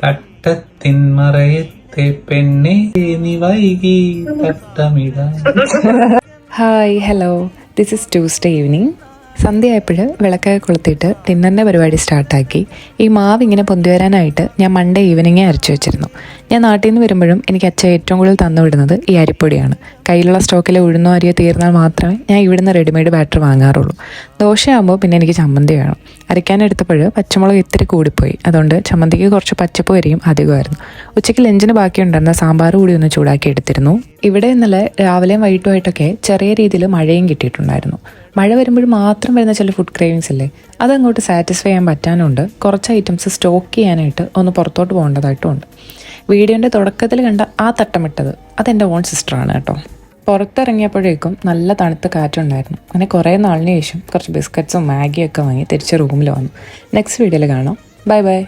തട്ടത്തിൻ മറയത്തെ പെണ്ണെ നീ വൈകി തട്ടമിടാ. Hi hello, this is Tuesday evening. സന്ധ്യയായപ്പോൾ വിളക്കൊക്കെ കൊളുത്തിയിട്ട് ഡിന്നറിൻ്റെ പരിപാടി സ്റ്റാർട്ടാക്കി. ഈ മാവ് ഇങ്ങനെ പൊന്തി വരാനായിട്ട് ഞാൻ മൺഡേ ഈവനിങ്ങേ അരച്ചു വെച്ചിരുന്നു. ഞാൻ നാട്ടിൽ നിന്ന് വരുമ്പോഴും എനിക്ക് അച്ഛൻ ഏറ്റവും കൂടുതൽ തന്നു വിടുന്നത് ഈ അരിപ്പൊടിയാണ്. കയ്യിലുള്ള സ്റ്റോക്കിലെ ഉഴുന്നോ അരിയോ തീർന്നാൽ മാത്രമേ ഞാൻ ഇവിടുന്ന് റെഡിമെയ്ഡ് ബാറ്റർ വാങ്ങാറുള്ളൂ. ദോശയാകുമ്പോൾ പിന്നെ എനിക്ക് ചമ്മന്തി വേണം. അരയ്ക്കാനെടുത്തപ്പോൾ പച്ചമുളക് ഇത്തിരി കൂടിപ്പോയി. അതുകൊണ്ട് ചമ്മന്തിക്ക് കുറച്ച് പച്ചപ്പ് വരെയും അധികമായിരുന്നു. ഉച്ചയ്ക്ക് ലഞ്ചിന് ബാക്കിയുണ്ടായിരുന്ന സാമ്പാർ കൂടി ഒന്ന് ചൂടാക്കി എടുത്തിരുന്നു. ഇവിടെ ഇന്നലെ രാവിലെയും വൈകിട്ടുമായിട്ടൊക്കെ ചെറിയ രീതിയിൽ മഴയും കിട്ടിയിട്ടുണ്ടായിരുന്നു. മഴ വരുമ്പോൾ മാത്രം വരുന്ന ചില ഫുഡ് ക്രേവിങ്സ് ഇല്ലേ, അതങ്ങോട്ട് സാറ്റിസ്ഫൈ ചെയ്യാൻ പറ്റാനുണ്ട്. കുറച്ച് ഐറ്റംസ് സ്റ്റോക്ക് ചെയ്യാനായിട്ട് ഒന്ന് പുറത്തോട്ട് പോകേണ്ടതായിട്ടും ഉണ്ട്. വീഡിയോൻ്റെ തുടക്കത്തിൽ കണ്ട ആ തട്ടമിട്ടത് അതെൻ്റെ ഓൺ സിസ്റ്ററാണ് കേട്ടോ. പുറത്തിറങ്ങിയപ്പോഴേക്കും നല്ല തണുത്ത കാറ്റുണ്ടായിരുന്നു. അങ്ങനെ കുറേ നാളിന് ശേഷം കുറച്ച് ബിസ്ക്കറ്റ്സും മാഗിയൊക്കെ വാങ്ങി തിരിച്ച് റൂമിൽ വന്നു. നെക്സ്റ്റ് വീഡിയോയിൽ കാണാം. Bye bye.